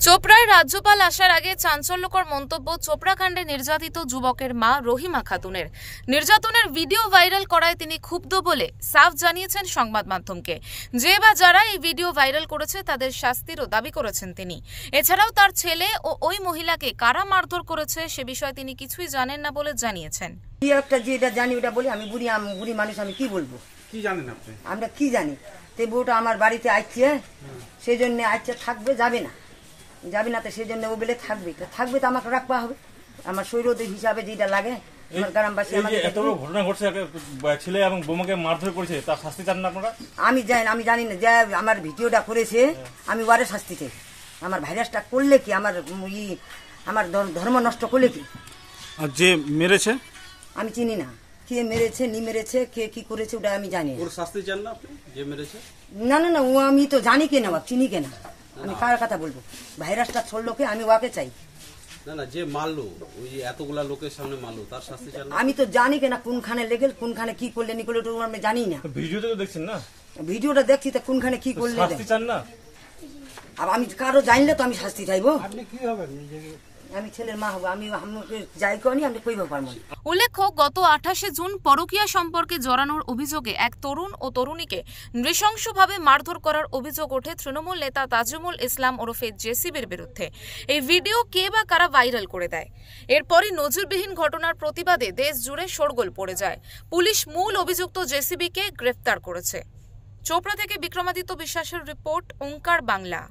চোপড়ায় রাজ্যপাল আসার আগে চাঞ্চল্যকর মন্তব্য চোপড়া কাণ্ডে নির্যাতিত যুবকের মা রহিমা খাতুনের। নির্যাতনের ভিডিও ভাইরাল করায় তিনি ক্ষুব্ধ বলে সাফ জানিয়েছেন সংবাদ মাধ্যমকে। যে বা যারা এই ভিডিও ভাইরাল করেছে তাদের শাস্তিরও দাবি করেছেন তিনি। এছাড়াও তার ছেলে ও ওই মহিলাকে কারা মারধর করেছে সে বিষয়ে তিনি কিছুই জানেন না বলে জানিয়েছেন। একটা যেটা জানি ওটা বলি, আমি বুড়ি মানুষ, আমি কি বলবো? কি জানেন আপনি? আমরা কি জানি? তে বউটা আমার বাড়িতে আসছে, সেই জন্য আসছে, থাকবে, যাবে না তো সেই জন্য ও বেলে থাকবে তো আমাকে রাখবা হবে। আমার শরীরের হিসাবে যেটা লাগে, আমার গ্রামবাসী এত বড় ঘটনা ঘটছে, ছেলে এবং বৌমাকে মারধর করেছে, তার শাস্তি চান না আপনারা? আমি জানি না যে আমার ভিডিওটা করেছে, আমি ওয়ারে শাস্তি চাই। আমার ভাইরাসটা করলে কি, আমার ধর্ম নষ্ট করলে কি? আর যে মেরেছে আমি চিনি না, কে মেরেছে নি মেরেছে, কে কি করেছে ওটা আমি জানি। ওর শাস্তি চান না আপনি, যে মেরেছে? না না না, ও আমি তো জানি কে না, চিনি কে না, আমি কার কথা বলবো? ভাইরাসটা ছড়লো কে, আমি ওকে চাই। না না, যে মারলো, ওই যে এতগুলা লোকের সামনে মারলো, তার শাস্তি চান না? আমি তো জানি কেনা কোনখানে লেগেল, কোনখানে কি করলে নি করলে, আমি জানি না। ভিডিওটা তো দেখছেন না? ভিডিওটা দেখছি, তো কোনখানে কি করলে শাস্তি চান না? আমি কারো জানলে তো আমি শাস্তি চাইবো। আপনি কি হবেন? আমি ছেলের মা হবো, আমি যাই করি, আমি কইব পারবো। উল্লেখ্য, গত 28শে জুন পরকীয়া সম্পর্কে জড়ানোর অভিযোগে এক তরুণ ও তরুণীকে নৃশংসভাবে মারধর করার অভিযোগ ওঠে তৃণমূল নেতা তাজুমুল ইসলাম ওরফে জেসিবির বিরুদ্ধে। এই ভিডিও কে বা কারা ভাইরাল করে দেয়? এরপরই নজিরবিহীন ঘটনার প্রতিবাদে দেশ জুড়ে শোরগোল পড়ে যায়। পুলিশ মূল অভিযুক্ত জেসিবিকে গ্রেফতার করেছে। চোপড়া থেকে বিক্রমাদিত্য বিশ্বাসের রিপোর্ট, ওঙ্কার বাংলা।